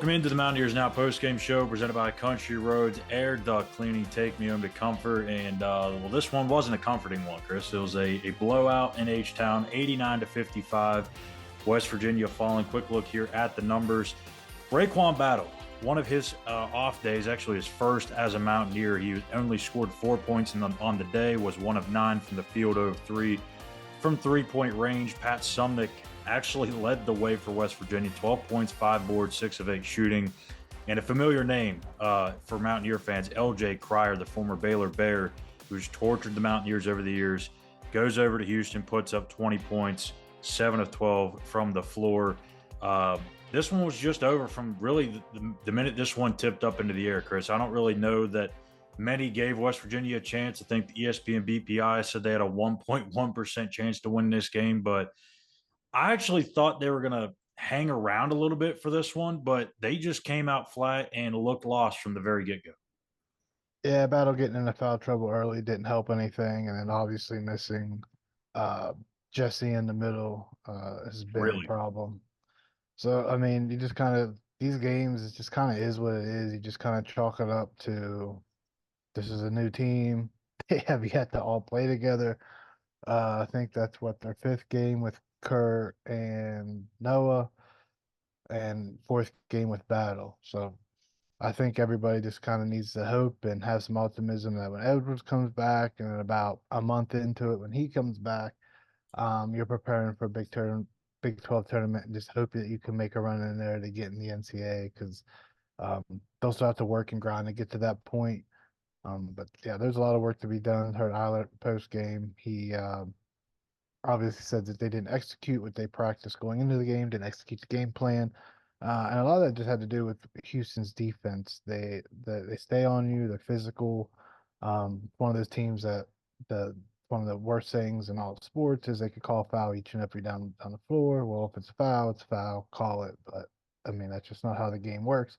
Welcome into the Mountaineers Now postgame show presented by Country Roads Air Duct Cleaning. Take me home to comfort. And, this one wasn't a comforting one, Chris. It was a blowout in H-Town, 89-55. West Virginia falling. Quick look here at the numbers. Raekwon Battle, one of his off days, actually his first as a Mountaineer. He only scored 4 points on the day, was 1 of 9 from the field, 0 of 3 from three-point range. Pat Sumnick actually led the way for West Virginia, 12 points, 5 boards, 6 of 8 shooting. And a familiar name for Mountaineer fans, L.J. Cryer, the former Baylor Bear, who's tortured the Mountaineers over the years, goes over to Houston, puts up 20 points, 7 of 12 from the floor. This one was just over from really the minute this one tipped up into the air, Chris. I don't really know that many gave West Virginia a chance. I think the ESPN BPI said they had a 1.1% chance to win this game, but I actually thought they were going to hang around a little bit for this one, but they just came out flat and looked lost from the very get-go. Yeah, Battle getting into foul trouble early didn't help anything, and then obviously missing Jesse in the middle has been a Really? problem. So, I mean, you just kind of these games, it just kind of is what it is. You just kind of chalk it up to this is a new team. They have yet to all play together. I think that's what their fifth game with Kurt and Noah, and fourth game with Battle. So I think everybody just kind of needs to hope and have some optimism that when Edwards comes back and about a month into it, when he comes back, you're preparing for a Big 12 tournament and just hope that you can make a run in there to get in the NCAA because they'll start to work and grind to get to that point. But yeah, there's a lot of work to be done. Heard Eiler post game. He obviously said that they didn't execute what they practiced going into the game, didn't execute the game plan. And a lot of that just had to do with Houston's defense. They stay on you. They're physical. One of those teams that the one of the worst things in all sports is they could call a foul each and every down on the floor. Well, if it's a foul, it's a foul. Call it. But I mean, that's just not how the game works.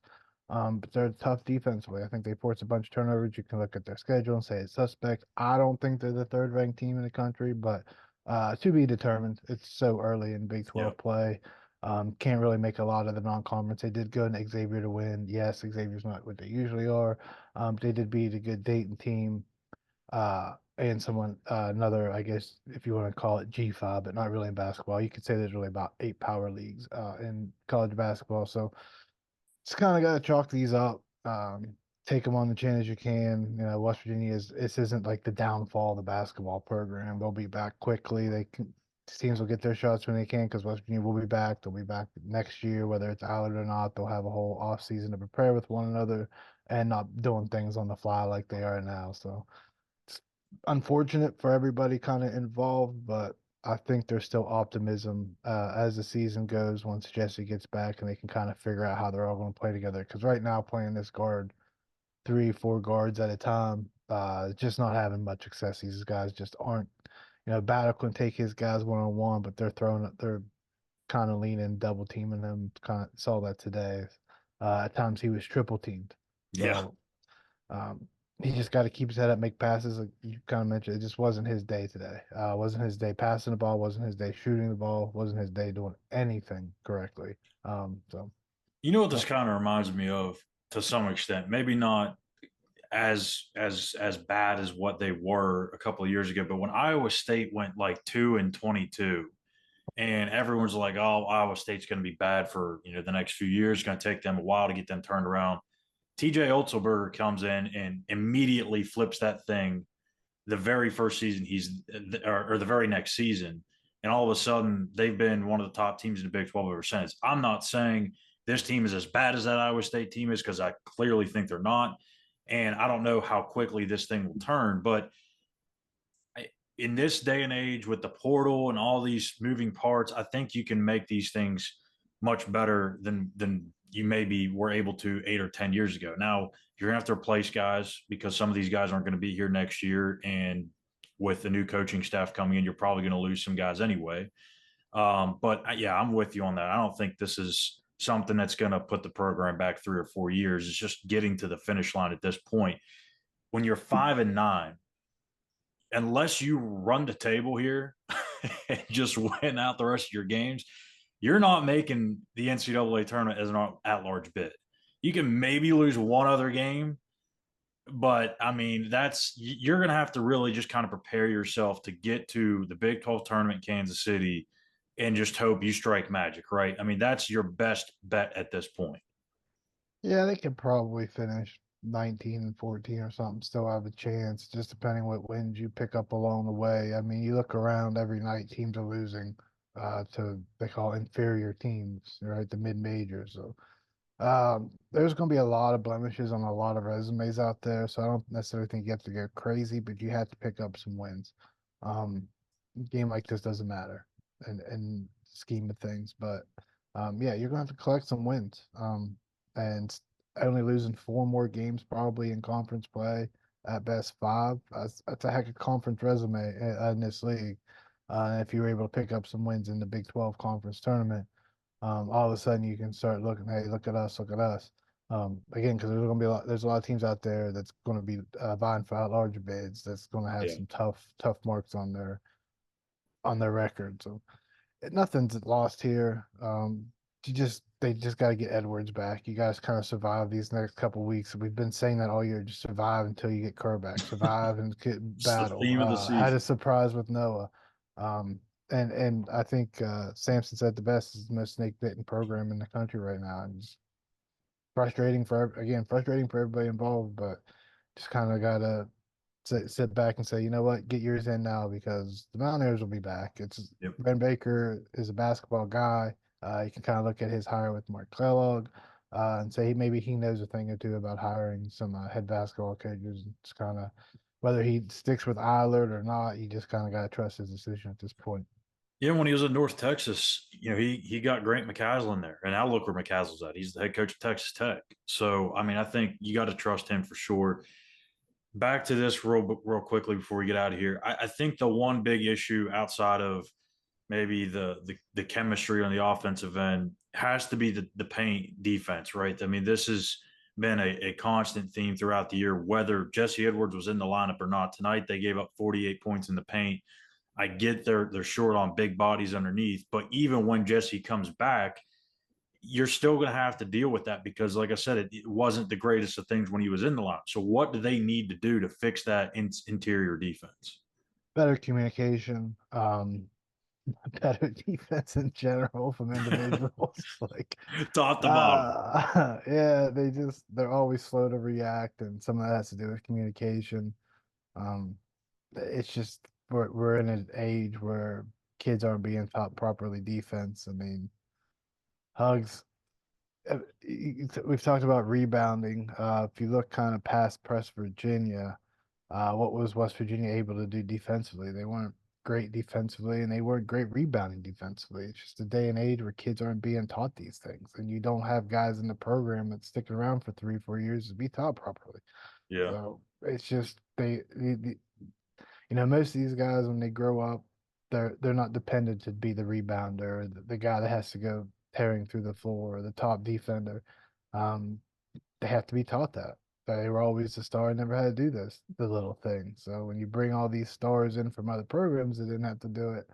But they're tough defensively. I think they force a bunch of turnovers. You can look at their schedule and say it's suspect. I don't think they're the third ranked team in the country, but to be determined. It's so early in Big Yeah. 12 play. Can't really make a lot of the non-conference. They did go to Xavier to win. Yes, Xavier's not what they usually are. They did beat a good Dayton team and someone, another, I guess, if you want to call it G5, but not really in basketball. You could say there's really about 8 power leagues in college basketball. So just kind of got to chalk these up. Take them on the chin as you can. You know, West Virginia this isn't like the downfall of the basketball program. They'll be back quickly. Teams will get their shots when they can because West Virginia will be back. They'll be back next year, whether it's Allard or not. They'll have a whole off season to prepare with one another and not doing things on the fly like they are now. So it's unfortunate for everybody kind of involved, but I think there's still optimism as the season goes once Jesse gets back and they can kind of figure out how they're all going to play together. Because right now, playing this guard, 3, 4 guards at a time, just not having much success. These guys just aren't. You know, Battle can take his guys one on one, but they're kind of leaning, double teaming him. Kind of saw that today. At times he was triple teamed. Yeah. So he just got to keep his head up, make passes. Like you kind of mentioned, it just wasn't his day today. Wasn't his day passing the ball. Wasn't his day shooting the ball. Wasn't his day doing anything correctly. So You know what this no, kind of reminds me of to some extent? Maybe not as bad as what they were a couple of years ago, but when Iowa State went like 2-22, and everyone's like, "Oh, Iowa State's going to be bad for the next few years. It's going to take them a while to get them turned around." TJ Otzelberger comes in and immediately flips that thing the very first season or the very next season. And all of a sudden, they've been one of the top teams in the Big 12 ever since. I'm not saying this team is as bad as that Iowa State team is because I clearly think they're not. And I don't know how quickly this thing will turn. But in this day and age with the portal and all these moving parts, I think you can make these things much better than you maybe were able to 8 or 10 years ago. Now you're gonna have to replace guys because some of these guys aren't going to be here next year, and with the new coaching staff coming in, you're probably going to lose some guys anyway. But yeah, I'm with you on that. I don't think this is something that's going to put the program back 3 or 4 years. It's just getting to the finish line at this point. When you're 5-9, unless you run the table here and just win out the rest of your games, you're not making the NCAA tournament as an at-large bid. You can maybe lose one other game, but I mean, you're going to have to really just kind of prepare yourself to get to the Big 12 tournament, Kansas City, and just hope you strike magic, right? I mean, that's your best bet at this point. Yeah, they could probably finish 19 and 14 or something, still have a chance, just depending what wins you pick up along the way. I mean, you look around every night, teams are losing to they call inferior teams, right? The mid majors. So there's going to be a lot of blemishes on a lot of resumes out there. So I don't necessarily think you have to go crazy, but you have to pick up some wins. Game like this doesn't matter in scheme of things, but yeah, you're going to have to collect some wins. And only losing four more games probably in conference play, at best five. That's a heck of conference resume in this league. If you were able to pick up some wins in the Big 12 conference tournament, all of a sudden you can start looking, hey, look at us, look at us. Again, because there's a lot of teams out there that's going to be vying for larger bids. That's going to have Yeah. some tough marks on their record. So nothing's lost here. They just got to get Edwards back. You guys kind of survive these next couple weeks. We've been saying that all year. Just survive until you get Kerr back. Survive and It's the battle. theme of the Had a season. surprise with Noah. And I think Samson said the best is the most snake bitten program in the country right now. And it's frustrating for everybody involved. But just kind of gotta sit back and say, you know what, get yours in now because the Mountaineers will be back. It's Yep. Ben Baker is a basketball guy. You can kind of look at his hire with Mark Kellogg and say maybe he knows a thing or two about hiring some head basketball coaches. It's kind of whether he sticks with Eilert or not, you just kind of got to trust his decision at this point. Yeah, when he was in North Texas, he got Grant McCaslin there, and now look where McCaslins at. He's the head coach of Texas Tech. So, I mean, I think you got to trust him for sure. Back to this real quickly before we get out of here. I think the one big issue outside of maybe the chemistry on the offensive end has to be the paint defense, right? I mean, this has been a constant theme throughout the year, whether Jesse Edwards was in the lineup or not. Tonight they gave up 48 points in the paint. I get they're short on big bodies underneath, but even when Jesse comes back, you're still going to have to deal with that because, like I said, it wasn't the greatest of things when he was in the lineup. So, what do they need to do to fix that interior defense? Better communication, better defense in general from individuals. Like, Top to bottom. yeah, they're always slow to react, and some of that has to do with communication. Um, it's just we're in an age where kids aren't being taught properly defense. I mean, Hugs. We've talked about rebounding. If you look kind of past Press Virginia, what was West Virginia able to do defensively? They weren't great defensively, and they weren't great rebounding defensively. It's just a day and age where kids aren't being taught these things, and you don't have guys in the program that's sticking around for 3 4 years to be taught properly. Yeah. So it's just most of these guys when they grow up, they're not dependent to be the rebounder or the guy that has to go tearing through the floor or the top defender. Um, they have to be taught that. They were always the star, never had to do the little thing. So when you bring all these stars in from other programs that didn't have to do it,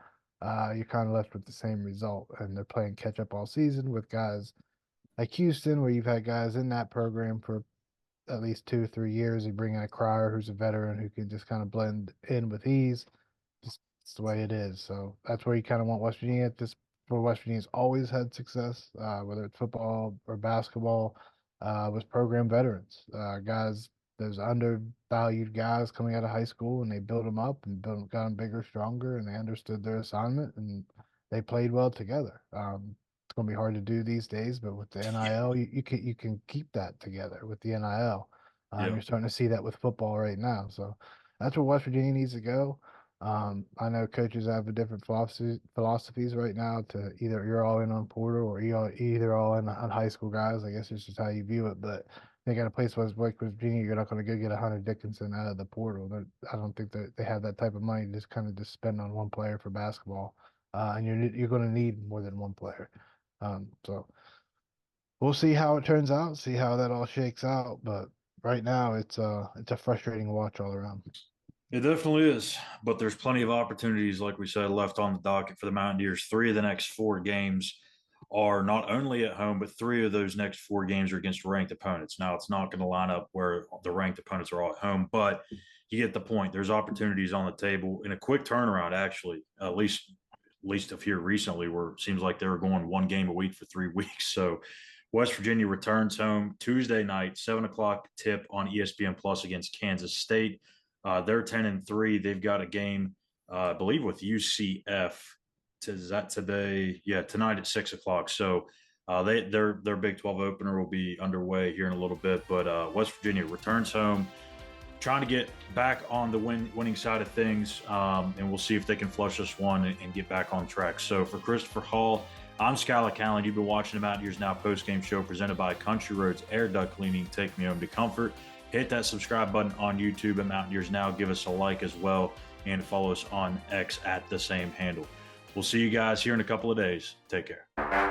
you're kind of left with the same result. And they're playing catch up all season with guys like Houston, where you've had guys in that program for at least 2 3 years. You bring in a Crier who's a veteran who can just kind of blend in with ease. Just it's the way it is. So that's where you kind of want West Virginia at this. Where West Virginia's always had success, whether it's football or basketball, was program veterans, guys. Those undervalued guys coming out of high school, and they built them up and got them bigger, stronger, and they understood their assignment and they played well together. It's going to be hard to do these days, but with the NIL, you can keep that together with the NIL. Yeah. You're starting to see that with football right now. So that's where West Virginia needs to go. I know coaches have a different philosophies right now to either you're all in on Porter or you're either all in on high school guys. I guess it's just how you view it. But they got a place like West Virginia, you're not going to go get a Hunter Dickinson out of the portal. I don't think that they have that type of money to just kind of just spend on one player for basketball. And you're going to need more than one player. So we'll see how it turns out, see how that all shakes out. But right now, it's a frustrating watch all around. It definitely is, but there's plenty of opportunities, like we said, left on the docket for the Mountaineers. Three of the next four games are not only at home, but 3 of those next 4 games are against ranked opponents. Now, it's not going to line up where the ranked opponents are all at home, but you get the point. There's opportunities on the table in a quick turnaround, actually, at least of here recently, where it seems like they were going 1 game a week for 3 weeks. So West Virginia returns home Tuesday night, 7 o'clock tip on ESPN Plus against Kansas State. They're 10-3. They've got a game, I believe, with UCF. Is that today? Yeah, tonight at 6 o'clock. So their Big 12 opener will be underway here in a little bit. But West Virginia returns home, trying to get back on the winning side of things, and we'll see if they can flush this one and get back on track. So for Christopher Hall, I'm Schuyler Callihan. You've been watching the Mountaineers Now post-game show presented by Country Roads Air Duct Cleaning. Take me home to comfort. Hit that subscribe button on YouTube at Mountaineers Now. Give us a like as well, and follow us on X at the same handle. We'll see you guys here in a couple of days. Take care.